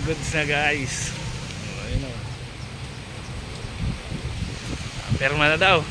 Goods na guys. Ayun o. Perma na daw.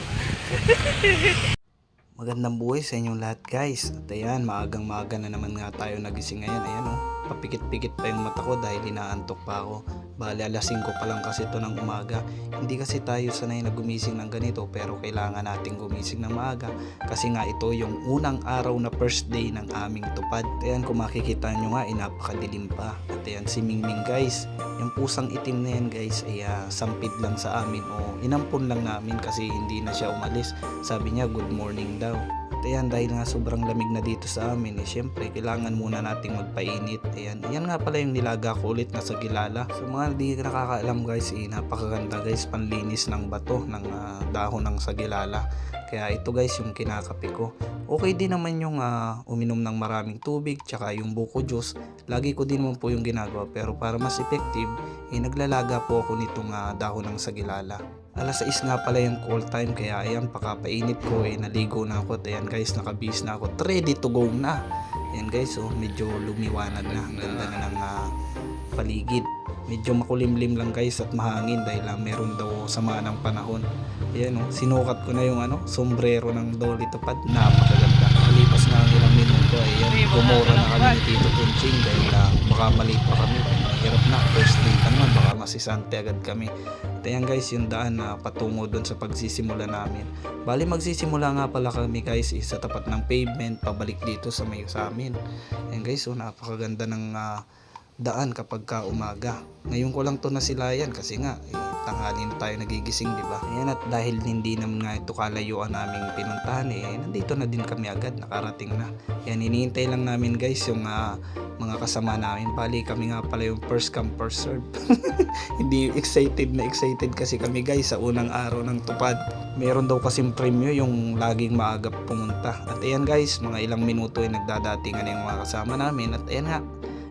Magandang buhay sa inyong lahat guys. At ayan, maagang maaga na naman nga tayo nagising ngayon. Ayan o, papikit-pikit pa yung mata ko dahil inaantok pa ako. Bale alas 5 pa lang kasi ito ng umaga. Hindi kasi tayo sanay na gumising ng ganito, pero kailangan nating gumising ng maaga kasi nga ito yung unang araw na first day ng aming tupad. Ayan, kung makikita nyo nga, napakadilim pa. At ayan si Mingming guys, yung pusang itim na yan guys ay sampid lang sa amin o inampun lang namin kasi hindi na siya umalis. Sabi niya good morning daw. At ayan, dahil nga sobrang lamig na dito sa amin, syempre kailangan muna nating magpainit. Ayan, yan nga pala yung nilaga ko ulit na sa Gilala. So mga di nakakaalam guys, napakaganda guys, panlinis ng bato ng dahon ng Sagilala. Kaya ito guys yung kinakape ko. Okay din naman yung uminom ng maraming tubig tsaka yung buko juice. Lagi ko din naman po yung ginagawa, pero para mas effective, naglalaga po ako nitong dahon ng Sagilala. Alas 6 nga pala yung call time, kaya ayan, pakapainit ko, naligo na ako. At ayan guys, nakabihis na ako, ready to go na. Ayan guys, medyo lumiwanag na, ang ganda na ng paligid. Medyo makulimlim lang guys at mahangin dahil meron daw sama ng panahon. Ayan sinukat ko na yung sombrero ng Dolly Tupad, napakaganda. Kalipas na ang ilang minuto, ayan, gumura na kami ni Tito Tunching dahil baka mali pa kami. Hirap na, first day pa naman, baka masisante agad kami. At ayan guys, yung daan na patungo doon sa pagsisimula namin. Bali magsisimula nga pala kami guys sa tapat ng pavement, pabalik dito sa may sa amin. Ayan guys, napakaganda ng daan kapag ka umaga. Ngayon ko lang to nasilayan kasi nga tanghali na tayo nagigising, di ba? Ayan, at dahil hindi naman nga ito kalayuan naming pinuntahan, nandito na din kami agad, nakarating na. Ayan, hinihintay lang namin guys yung mga kasama namin. Bali kami nga pala yung first come first serve. Hindi excited kasi kami guys sa unang araw ng tupad. Meron daw kasing premyo yung laging maaga pumunta. At ayan guys, mga ilang minuto nagdadatingan na yung mga kasama namin. At ayan nga,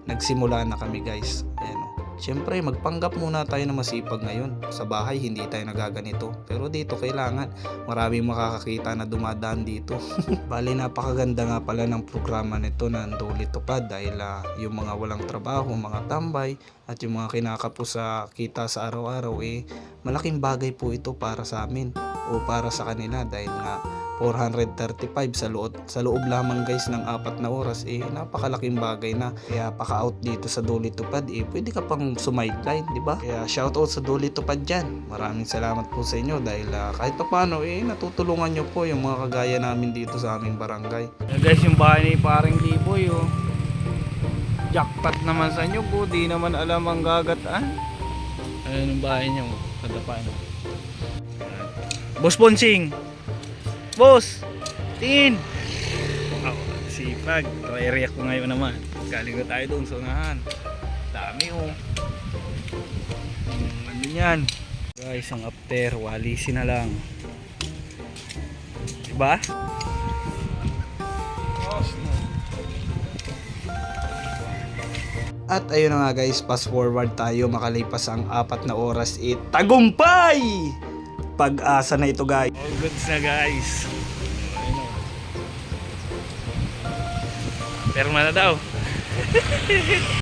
nagsimula na kami guys. Ayan, syempre magpanggap muna tayo na masipag ngayon. Sa bahay hindi tayo nagaganito, pero dito kailangan. Maraming makakakita na dumadaan dito. Bali napakaganda nga pala ng programa nito ng Dolly Tupad dahil yung mga walang trabaho, mga tambay at yung mga kinakapos sa kita sa araw-araw, malaking bagay po ito para sa amin o para sa kanila dahil nga 435 sa loob lamang guys ng 4 na oras, napakalaking bagay na. Kaya paka-out dito sa Dolly Tupad, pwede ka pang sumideline, di ba? Kaya shoutout sa Dolly Tupad dyan. Maraming salamat po sa inyo dahil kahit pa paano natutulungan nyo po yung mga kagaya namin dito sa aming barangay. Guys, yung bahay ni paring Liboy jackpot naman sa inyo po, di naman alam ang gagataan. Ayun yung bahay niya, kadapa na. Boss Bonsing, boss, tingin. Sipag. I-react ko ngayon naman. Galing na tayo doon sa unahan. Dami ano yan guys, ang after walisin na lang, diba? At ayun na nga guys, fast forward tayo, makalipas ang 4 na oras, tagumpay! Pag-asa na ito guys. All goods na guys. Perma na daw.